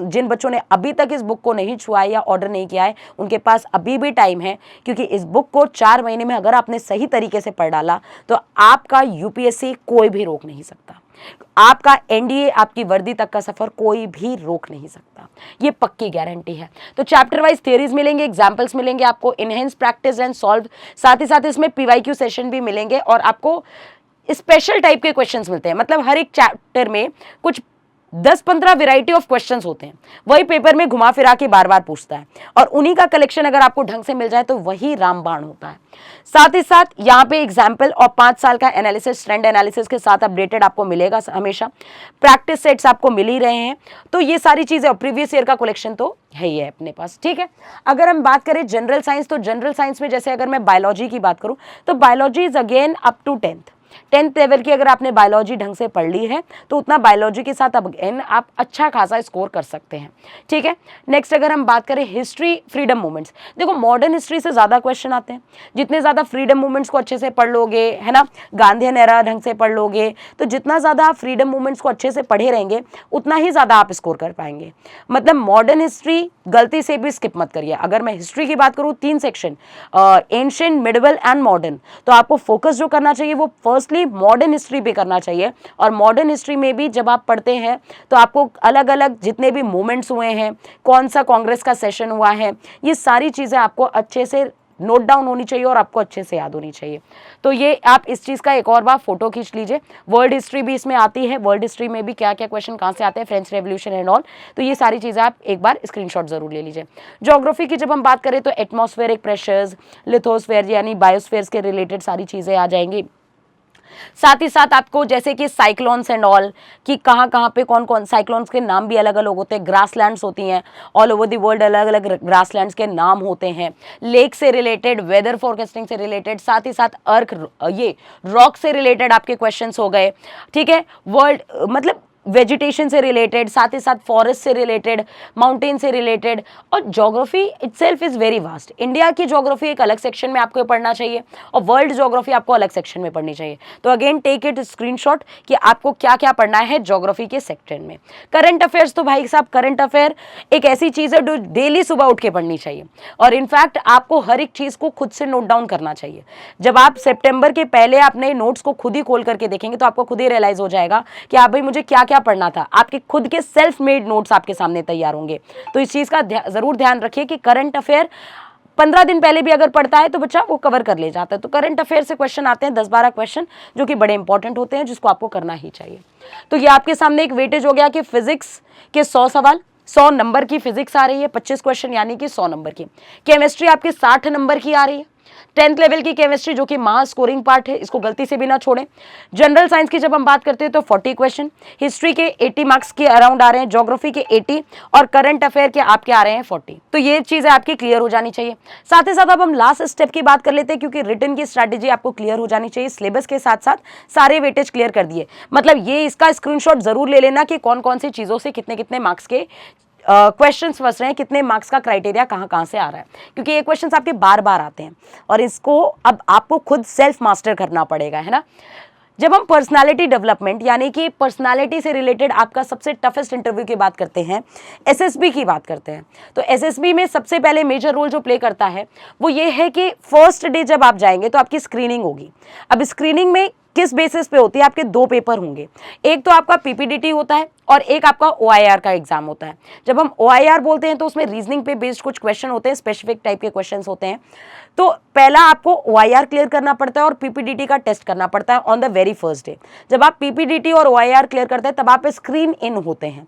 जिन बच्चों ने अभी तक इस बुक को नहीं छुआ या ऑर्डर नहीं किया है, उनके पास अभी भी टाइम है, क्योंकि इस बुक को 4 महीने में अगर आपने सही तरीके से पढ़ डाला तो आपका यूपीएससी कोई भी रोक नहीं सकता, आपका एनडीए, आपकी वर्दी तक का सफर कोई भी रोक नहीं सकता, ये पक्की गारंटी है। तो चैप्टर वाइज थियरीज मिलेंगे, एग्जांपल्स मिलेंगे, आपको इनहेंस प्रैक्टिस एंड सॉल्व, साथ ही साथ इसमें पीवाईक्यू सेशन भी मिलेंगे और आपको स्पेशल टाइप के क्वेश्चंस मिलते हैं। मतलब हर एक चैप्टर में कुछ 10-15 वैरायटी ऑफ क्वेश्चंस होते हैं, वही पेपर में घुमा फिरा के बार बार पूछता है, और उन्हीं का कलेक्शन अगर आपको ढंग से मिल जाए तो वही रामबाण होता है। साथ ही साथ यहाँ पे एग्जाम्पल और 5 साल का एनालिसिस, ट्रेंड एनालिसिस के साथ अपडेटेड आपको मिलेगा हमेशा। प्रैक्टिस सेट्स आपको मिल ही रहे हैं, तो ये सारी चीजें, और प्रीवियस ईयर का कलेक्शन तो है ही है अपने पास, ठीक है। अगर हम बात करें जनरल साइंस, तो जनरल साइंस में जैसे अगर मैं बायोलॉजी की बात करूं तो biology is again up to 10th level की अगर आपने बायोलॉजी ढंग से पढ़ ली है तो उतना बायोलॉजी के साथ अब आप अच्छा खासा स्कोर कर सकते हैं, ठीक है। नेक्स्ट अगर हम बात करें हिस्ट्री, फ्रीडम मूवमेंट्स, देखो मॉडर्न हिस्ट्री से ज़्यादा क्वेश्चन आते हैं। जितने ज़्यादा फ्रीडम मूवमेंट्स को अच्छे से पढ़ लोगे, है ना, गांधीयन एरा ढंग से पढ़ लोगे, तो जितना ज़्यादा आप फ्रीडम मूवमेंट्स को अच्छे से पढ़े रहेंगे उतना ही ज़्यादा आप स्कोर कर पाएंगे। मतलब मॉडर्न हिस्ट्री गलती से भी स्किप मत करिए। अगर मैं हिस्ट्री की बात करूँ, 3 section, ancient, medieval and modern, तो आपको फोकस जो करना चाहिए वो फर्स्टली मॉडर्न हिस्ट्री पे करना चाहिए। और मॉडर्न हिस्ट्री में भी जब आप पढ़ते हैं तो आपको अलग अलग जितने भी मूवमेंट्स हुए हैं, कौन सा कांग्रेस का सेशन हुआ है, ये सारी चीज़ें आपको अच्छे से नोट डाउन होनी चाहिए और आपको अच्छे से याद होनी चाहिए। तो ये आप इस चीज़ का एक और बार फोटो खींच लीजिए। वर्ल्ड हिस्ट्री भी इसमें आती है, वर्ल्ड हिस्ट्री में भी क्या क्या क्वेश्चन कहाँ से आते हैं, फ्रेंच रेवोल्यूशन एंड ऑल, तो ये सारी चीज़ें आप एक बार स्क्रीनशॉट जरूर ले लीजिए। ज्योग्राफी की जब हम बात करें तो एटमॉस्फेरिक प्रेशर्स, लिथोस्फेयर यानी बायोस्फेयर्स के रिलेटेड सारी चीज़ें आ जाएंगी। साथ ही साथ आपको जैसे कि साइक्लोन्स एंड ऑल, कि कहाँ कहाँ पे कौन कौन, साइक्लोन्स के नाम भी अलग अलग होते हैं, ग्रासलैंड्स होती हैं ऑल ओवर द वर्ल्ड, अलग अलग ग्रासलैंड्स के नाम होते हैं, लेक से रिलेटेड, वेदर फोरकास्टिंग से रिलेटेड, साथ ही साथ अर्थ, ये रॉक से रिलेटेड आपके क्वेश्चंस हो गए, ठीक है। वर्ल्ड मतलब वेजिटेशन से रिलेटेड, साथ ही साथ फॉरेस्ट से रिलेटेड, माउंटेन से रिलेटेड, और geography itself is very vast. India की ज्योग्राफी एक अलग सेक्शन में आपको पढ़ना चाहिए और वर्ल्ड ज्योग्राफी आपको अलग सेक्शन में पढ़नी चाहिए। तो अगेन टेक इट स्क्रीनशॉट कि आपको क्या क्या पढ़ना है ज्योग्राफी के सेक्शन में। करंट अफेयर्स तो भाई साहब, करंट अफेयर एक ऐसी चीज है जो डेली सुबह उठ के पढ़नी चाहिए, और इनफैक्ट आपको हर एक चीज को खुद से नोट डाउन करना चाहिए। जब आप सितंबर के पहले अपने नोट्स को खुद ही खोल करके देखेंगे तो आपको खुद ही रियलाइज हो जाएगा कि आप भाई मुझे क्या क्या पढ़ना था। आपके खुद के सेल्फ मेड नोट्स आपके सामने तैयार होंगे। तो इस चीज का जरूर ध्यान रखिए कि करंट अफेयर 15 दिन पहले भी अगर पढ़ता है तो बच्चा वो कवर कर ले जाता है। तो करंट अफेयर से क्वेश्चन आते हैं 10-12 क्वेश्चन जो कि बड़े इंपॉर्टेंट होते हैं, जिसको आपको करना ही चाहिए। तो ये आपके सामने एक वेटेज हो गया कि फिजिक्स के 100 सवाल, 100 नंबर की फिजिक्स आ रही है, 25 क्वेश्चन यानी कि 100 नंबर की। केमिस्ट्री आपकी 60 नंबर की आ रही है, 10th लेवल की केमिस्ट्री जो कि महा स्कोरिंग पार्ट है, इसको गलती से भी ना छोड़ें। जनरल साइंस की जब हम बात करते हैं तो 40 क्वेश्चन, हिस्ट्री के 80 मार्क्स के अराउंड आ रहे हैं, ज्योग्राफी के 80 और करंट अफेयर के आपके आ रहे हैं 40। तो ये चीजें आपकी क्लियर हो जानी चाहिए। साथ ही साथ अब हम लास्ट स्टेप की बात कर लेते हैं, क्योंकि रिटन की स्ट्रैटेजी आपको क्लियर हो जानी चाहिए। सिलेबस के साथ साथ सारे वेटेज क्लियर कर दिए, मतलब ये इसका स्क्रीनशॉट जरूर ले लेना कि कौन कौन सी चीजों से कितने कितने मार्क्स के क्वेश्चंस फंस रहे हैं, कितने मार्क्स का क्राइटेरिया कहाँ कहाँ से आ रहा है, क्योंकि ये क्वेश्चंस आपके बार बार आते हैं और इसको अब आपको खुद सेल्फ मास्टर करना पड़ेगा, है ना। जब हम पर्सनालिटी डेवलपमेंट यानी कि पर्सनालिटी से रिलेटेड आपका सबसे टफेस्ट इंटरव्यू की बात करते हैं, एसएसबी की बात करते हैं, तो एसएसबी में सबसे पहले मेजर रोल जो प्ले करता है वो ये है कि फर्स्ट डे जब आप जाएंगे तो आपकी स्क्रीनिंग होगी। अब स्क्रीनिंग में किस बेसिस पे होती है, आपके 2 पेपर होंगे, एक तो आपका पीपीडीटी होता है और एक आपका ओआईआर का एग्जाम होता है। जब हम ओआईआर बोलते हैं तो उसमें रीजनिंग पे बेस्ड कुछ क्वेश्चन होते हैं, स्पेसिफिक टाइप के क्वेश्चंस होते हैं। तो पहला आपको ओआईआर क्लियर करना पड़ता है और पीपीडीटी का टेस्ट करना पड़ता है on the very first day. जब आप पीपीडीटी और ओआईआर क्लियर करते हैं तब आप स्क्रीन इन होते हैं।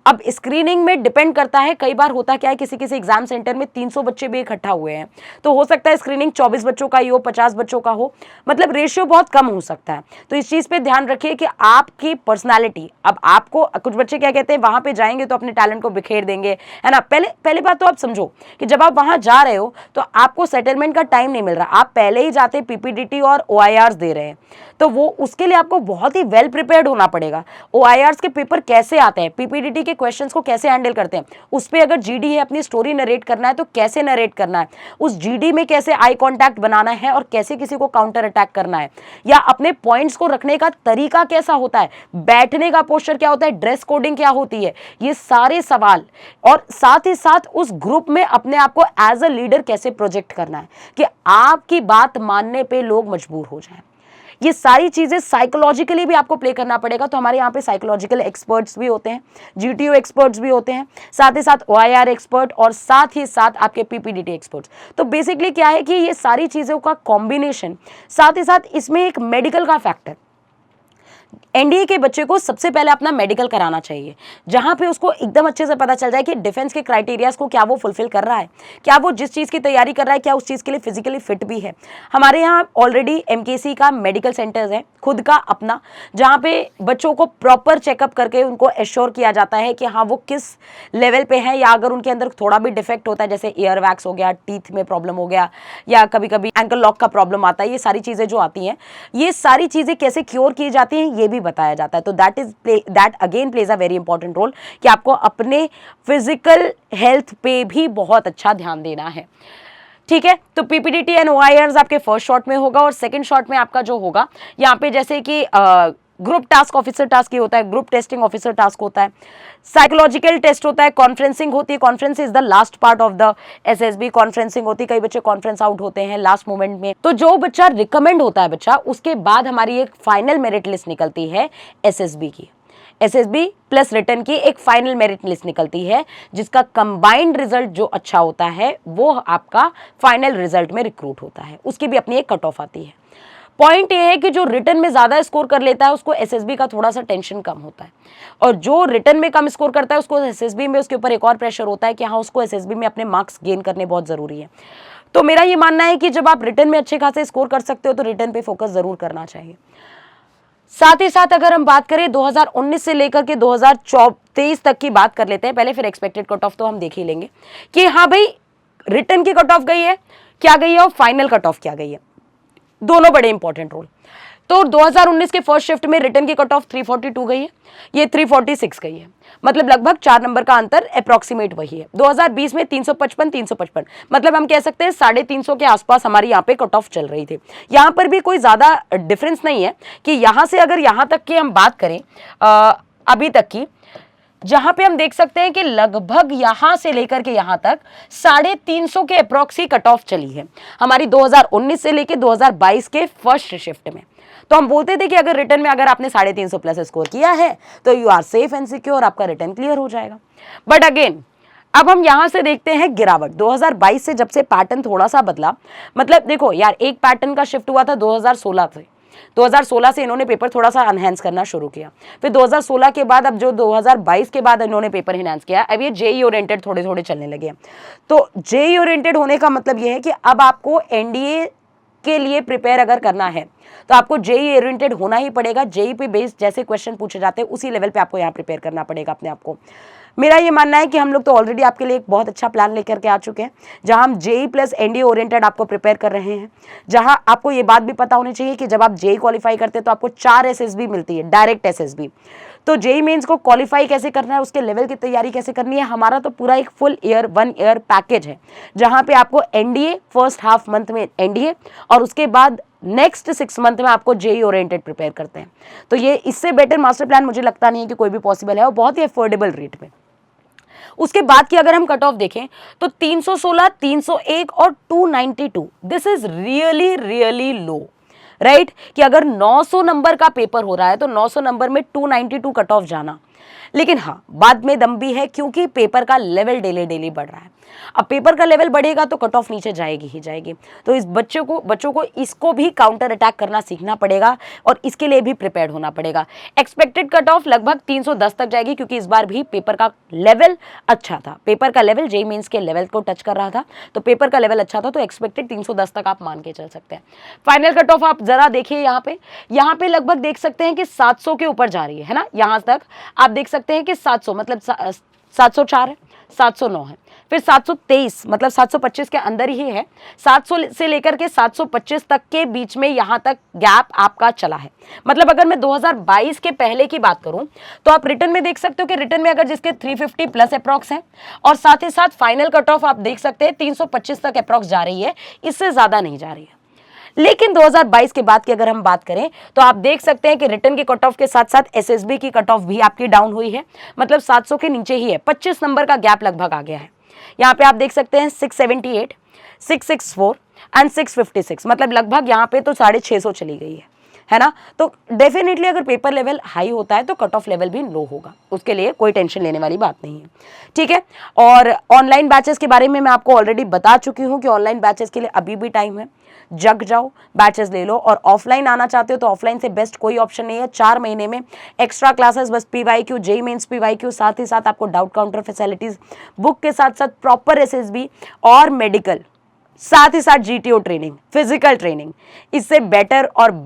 अब स्क्रीनिंग में डिपेंड करता है, कई बार होता क्या है किसी किसी एग्जाम सेंटर में 300 बच्चे भी इकट्ठा हुए हैं, तो हो सकता है स्क्रीनिंग 24 बच्चों का ही हो, 50 बच्चों का हो, मतलब रेशियो बहुत कम हो सकता है। तो इस चीज़ पे ध्यान रखिए कि आपकी पर्सनालिटी, अब आपको कुछ बच्चे क्या कहते हैं वहाँ पे जाएंगे तो अपने टैलेंट को बिखेर देंगे, है ना। पहले बात तो आप समझो कि जब आप वहाँ जा रहे हो तो आपको सेटलमेंट का टाइम नहीं मिल रहा, आप पहले ही जाते पीपीडीटी और ओआईआर्स दे रहे हैं, तो वो उसके लिए आपको बहुत ही वेल प्रिपेयर्ड होना पड़ेगा। ओआईआर्स के पेपर कैसे आते हैं, पीपीडीटी के क्वेश्चंस को कैसे हैंडल करते हैं, उस पर अगर जीडी है, अपनी स्टोरी नरेट करना है तो कैसे नरेट करना है, उस जीडी में कैसे आई कांटेक्ट बनाना है और कैसे किसी को काउंटर अटैक करना है, या अपने पॉइंट्स को रखने का तरीका कैसा होता है, बैठने का पोस्चर क्या होता है, ड्रेस कोडिंग क्या होती है, ये सारे सवाल, और साथ ही साथ उस ग्रुप में अपने आप को एज अ लीडर कैसे प्रोजेक्ट करना है कि आपकी बात मानने पे लोग मजबूर हो जाएं। ये सारी चीजें साइकोलॉजिकली भी आपको प्ले करना पड़ेगा। तो हमारे यहाँ पे साइकोलॉजिकल एक्सपर्ट्स भी होते हैं, जीटीओ एक्सपर्ट्स भी होते हैं, साथ ही साथ ओआईआर एक्सपर्ट और साथ ही साथ आपके पीपीडीटी एक्सपर्ट्स। तो बेसिकली क्या है कि ये सारी चीज़ों का कॉम्बिनेशन, साथ ही साथ इसमें एक मेडिकल का फैक्टर, एनडीए के बच्चे को सबसे पहले अपना मेडिकल कराना चाहिए, जहां पे उसको एकदम अच्छे से पता चल जाए कि डिफेंस के क्राइटेरियाज को क्या वो फुलफिल कर रहा है, क्या वो जिस चीज़ की तैयारी कर रहा है क्या उस चीज़ के लिए फिजिकली फिट भी है। हमारे यहाँ ऑलरेडी एमकेसी का मेडिकल सेंटर्स है खुद का अपना, जहाँ पे बच्चों को प्रॉपर चेकअप करके उनको एश्योर किया जाता है कि हाँ वो किस लेवल पे है, या अगर उनके अंदर थोड़ा भी डिफेक्ट होता है, जैसे ईयर वैक्स हो गया, टीथ में प्रॉब्लम हो गया, या कभी कभी एंकल लॉक का प्रॉब्लम आता है, ये सारी चीज़ें जो आती हैं, ये सारी चीज़ें कैसे क्योर की जाती हैं ये भी बताया जाता है। तो that again plays a very important role कि आपको अपने फिजिकल हेल्थ पे भी बहुत अच्छा ध्यान देना है। ठीक है, तो पीपीडीटी एंड ओआईआर्स आपके फर्स्ट शॉट में होगा, और सेकंड शॉट में आपका जो होगा यहाँ पे जैसे कि ग्रुप टास्क ऑफिसर टास्क ही होता है, ग्रुप टेस्टिंग ऑफिसर टास्क होता है, साइकोलॉजिकल टेस्ट होता है, कॉन्फ्रेंसिंग होती है, conference is the last part of the SSB, conferencing होती है, कई बच्चे कॉन्फ्रेंस आउट होते हैं लास्ट मोमेंट में। तो जो बच्चा रिकमेंड होता है बच्चा, उसके बाद हमारी एक फाइनल मेरिट लिस्ट निकलती है एसएसबी की, एसएसबी प्लस रिटर्न की एक फाइनल मेरिट लिस्ट निकलती है, जिसका कंबाइंड रिजल्ट जो अच्छा होता है वो आपका फाइनल रिजल्ट में रिक्रूट होता है, उसकी भी अपनी एक कट ऑफ आती है। पॉइंट ये है कि जो रिटर्न में ज्यादा स्कोर कर लेता है उसको एसएसबी का थोड़ा सा टेंशन कम होता है, और जो रिटर्न में कम स्कोर करता है उसको एसएसबी में उसके ऊपर एक और प्रेशर होता है कि हाँ उसको एसएसबी में अपने मार्क्स गेन करने बहुत जरूरी है। तो मेरा ये मानना है कि जब आप रिटर्न में अच्छे खासे स्कोर कर सकते हो तो रिटर्न पे फोकस जरूर करना चाहिए। साथ ही साथ अगर हम बात करें 2019 से लेकर के 2023 तक की बात कर लेते हैं पहले, फिर एक्सपेक्टेड कट ऑफ तो हम देख ही लेंगे कि हाँ भाई रिटर्न की कट ऑफ गई है क्या गई है और फाइनल कट ऑफ क्या गई है, दोनों बड़े इंपॉर्टेंट रोल। तो 2019 के फर्स्ट शिफ्ट में रिटर्न की कट ऑफ 342 गई है, ये 346 गई है, मतलब लगभग 4 नंबर का अंतर अप्रोक्सीमेट वही है। 2020 में 355 मतलब हम कह सकते हैं 350 के आसपास हमारी यहाँ पे कट ऑफ चल रही थी। यहाँ पर भी कोई ज्यादा डिफरेंस नहीं है कि यहाँ से अगर यहाँ तक की हम बात करें अभी तक की, जहां पे हम देख सकते हैं कि लगभग यहां से लेकर के यहां तक 350 के अप्रॉक्सी कट ऑफ चली है हमारी 2019 से लेकर 2022 के फर्स्ट शिफ्ट में। तो हम बोलते थे कि अगर रिटर्न में अगर आपने 350 प्लस स्कोर किया है तो you are safe and secure, आपका रिटर्न क्लियर हो जाएगा। बट अगेन अब हम यहां से देखते हैं गिरावट 2022 से, जब से पैटर्न थोड़ा सा बदला। मतलब देखो यार, एक पैटर्न का शिफ्ट हुआ था 2016 से, 2016 से इन्होंने पेपर थोड़ा सा एनहेंस करना शुरू किया, फिर 2016 के बाद अब जो 2022 के बाद इन्होंने पेपर एनहेंस किया, अब ये जेई ओरिएंटेड थोड़े थोड़े चलने लगे हैं। तो जेई ओरिएंटेड होने का मतलब ये है कि अब आपको एनडीए के लिए प्रिपेयर अगर करना है तो आपको जेई ओरिएंटेड होना ही पड़ेगा। जेई पे बेस्ड जैसे क्वेश्चन पूछे जाते हैं उसी लेवल पे आपको यहाँ प्रिपेयर करना पड़ेगा अपने आप को। मेरा ये मानना है कि हम लोग तो ऑलरेडी आपके लिए एक बहुत अच्छा प्लान लेकर के आ चुके हैं, जहां हम जेई प्लस एनडीए ओरिएंटेड आपको प्रिपेयर कर रहे हैं, जहां आपको ये बात भी पता होनी चाहिए कि जब आप जेई क्वालिफाई करते हैं तो आपको 4 एसएसबी मिलती है, डायरेक्ट एसएसबी। तो जेई मेंस को क्वालिफाई कैसे करना है, उसके लेवल की तैयारी कैसे करनी है, हमारा तो पूरा एक फुल ईयर 1 ईयर पैकेज है, जहां पे आपको एनडीए फर्स्ट हाफ मंथ में एनडीए और उसके बाद नेक्स्ट 6 मंथ में आपको जेई ओरिएंटेड प्रिपेयर करते हैं। तो ये इससे बेटर मास्टर प्लान मुझे लगता नहीं है कि कोई भी पॉसिबल है, और बहुत ही अफोर्डेबल रेट में। उसके बाद की अगर हम कट ऑफ देखें तो 316, 301 और 292, this is really really low, right. कि अगर 900 नंबर का पेपर हो रहा है तो 900 नंबर में 292 कट ऑफ जाना, लेकिन हाँ बाद में दम भी है क्योंकि पेपर का लेवल डेली डेली बढ़ रहा है। अब पेपर का लेवल बढ़ेगा तो कट ऑफ नीचे जाएगी ही जाएगी। तो इस बच्चों को इसको भी काउंटर अटैक करना सीखना पड़ेगा और इसके लिए भी प्रिपेयर्ड होना पड़ेगा। एक्सपेक्टेड कट ऑफ लगभग 310 तक जाएगी, क्योंकि इस बार भी पेपर का लेवल अच्छा था, पेपर का लेवल जेईई मेंस के लेवल को टच कर रहा था, तो पेपर का लेवल अच्छा था, तो एक्सपेक्टेड 310 तक आप मान के चल सकते हैं। फाइनल कट ऑफ आप जरा देखिए, यहाँ पे लगभग देख सकते हैं कि 700 के ऊपर जा रही है ना। यहाँ तक आप देख सकते हैं कि 700 मतलब 704 है, 709 है, फिर 723 मतलब 725 के अंदर ही है, 700 से लेकर के 725 तक के बीच में यहाँ तक गैप आपका चला है। मतलब अगर मैं 2022 के पहले की बात करूं तो आप रिटर्न में देख सकते हो कि रिटर्न में अगर जिसके 350 प्लस अप्रॉक्स है, और साथ ही साथ फाइनल कट ऑफ आप देख सकते हैं 325 तक अप्रॉक्स जा रही है, इससे ज्यादा नहीं जा रही है। लेकिन 2022 के बाद की अगर हम बात करें तो आप देख सकते हैं कि रिटर्न की कट ऑफ के साथ साथ एसएसबी की कट ऑफ भी आपकी डाउन हुई है, मतलब 700 के नीचे ही है, 25 नंबर का गैप लगभग आ गया है। यहाँ पे आप देख सकते हैं 678, 664 एंड 656, मतलब लगभग यहाँ पे तो 650 चली गई है ना। तो डेफिनेटली अगर पेपर लेवल हाई होता है तो कट ऑफ लेवल भी लो होगा, उसके लिए कोई टेंशन लेने वाली बात नहीं है, ठीक है। और ऑनलाइन बैचेस के बारे में मैं आपको ऑलरेडी बता चुकी हूँ कि ऑनलाइन बैचेस के लिए अभी भी टाइम है, जग जाओ बैचेस ले लो। और ऑफलाइन आना चाहते हो तो ऑफलाइन से बेस्ट कोई ऑप्शन नहीं है। 4 महीने में एक्स्ट्रा क्लासेस, बस पीवाईक्यू, जेईई मेंस पीवाईक्यू, साथ ही साथ आपको डाउट काउंटर फैसिलिटीज, बुक के साथ साथ प्रॉपर एसएसबी और मेडिकल, साथ ही साथ जीटीओ ट्रेनिंग, फिजिकल ट्रेनिंग, इससे बेटर और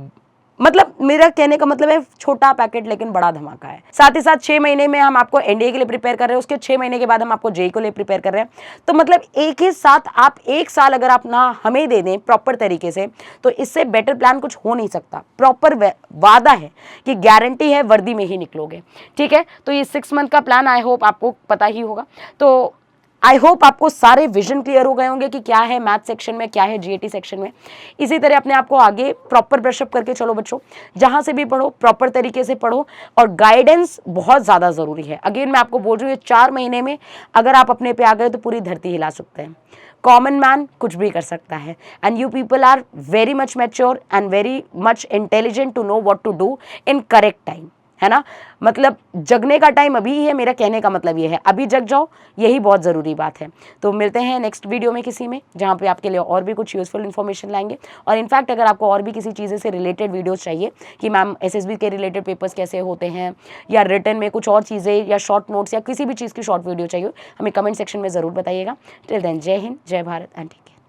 मतलब मेरा कहने का मतलब है छोटा पैकेट लेकिन बड़ा धमाका है। साथ ही साथ 6 महीने में हम आपको एनडीए के लिए प्रिपेयर कर रहे हैं, उसके 6 महीने के बाद हम आपको जेईई के लिए प्रिपेयर कर रहे हैं। तो मतलब एक ही साथ आप 1 साल अगर आप ना हमें दे दें प्रॉपर तरीके से, तो इससे बेटर प्लान कुछ हो नहीं सकता। प्रॉपर वादा है कि गारंटी है वर्दी में ही निकलोगे, ठीक है। तो ये 6 मंथ का प्लान आई होप आपको पता ही होगा। तो आई होप आपको सारे विजन क्लियर हो गए होंगे कि क्या है मैथ सेक्शन में, क्या है जीएटी सेक्शन में। इसी तरह अपने आप को आगे प्रॉपर ब्रशअप करके चलो बच्चों, जहां से भी पढ़ो प्रॉपर तरीके से पढ़ो, और गाइडेंस बहुत ज़्यादा ज़रूरी है। अगेन मैं आपको बोल रही हूँ, ये 4 महीने में अगर आप अपने पे आ गए तो पूरी धरती हिला सकते हैं। कॉमन मैन कुछ भी कर सकता है, and you people are very much mature and very much intelligent to know what to do in correct time, है ना। मतलब जगने का टाइम अभी ही है, मेरा कहने का मतलब ये है, अभी जग जाओ, यही बहुत ज़रूरी बात है। तो मिलते हैं नेक्स्ट वीडियो में किसी में, जहाँ पे आपके लिए और भी कुछ यूज़फुल इन्फॉर्मेशन लाएंगे। और इनफैक्ट अगर आपको और भी किसी चीज़ें से रिलेटेड वीडियोस चाहिए कि मैम एसएसबी के रिलेटेड पेपर्स कैसे होते हैं, या रिटन में कुछ और चीज़ें, या शॉर्ट नोट्स, या किसी भी चीज़ की शॉर्ट वीडियो चाहिए, हमें कमेंट सेक्शन में ज़रूर बताइएगा। टिल देन, जय हिंद, जय भारत एंड टेक केयर।